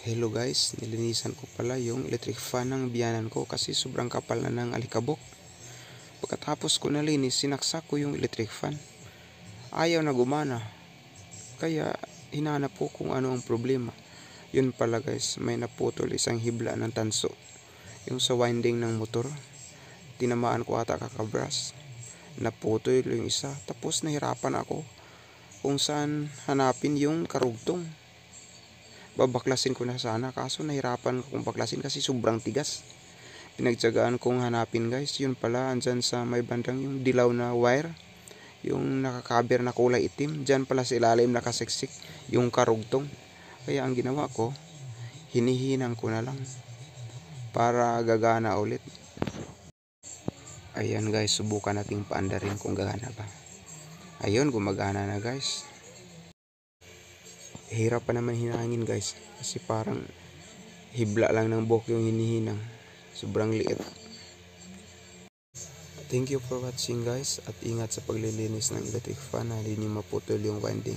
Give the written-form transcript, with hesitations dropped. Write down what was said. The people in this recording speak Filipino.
Hello guys, nilinisan ko pala yung electric fan ng biyanan ko kasi sobrang kapal na ng alikabok. Pagkatapos ko nalinis, sinaksak ko yung electric fan. Ayaw na gumana. Kaya hinanap ko kung ano ang problema. Yun pala guys, may naputol isang hibla ng tanso. Yung sa winding ng motor. Tinamaan ko ata kakabras. Naputol yung isa. Tapos nahirapan ako kung saan hanapin yung karugtong. Babaklasin ko na sana, kaso nahirapan akong baklasin kasi sobrang tigas. Pinagtsagaan kong hanapin guys, yun pala andyan sa may bandang yung dilaw na wire, yung nakakaber na kulay itim, dyan pala sa ilalim nakasiksik yung karugtong. Kaya ang ginawa ko, hinihinang ko na lang para gagana ulit. Ayan guys, subukan nating paandarin kung gagana ba. Ayun, gumagana na guys. Hirap pa naman hinangin guys, kasi parang hibla lang ng buhok yung hinihinang, sobrang liit. Thank you for watching guys, at ingat sa paglilinis ng electric fan na hindi nyo maputol yung winding.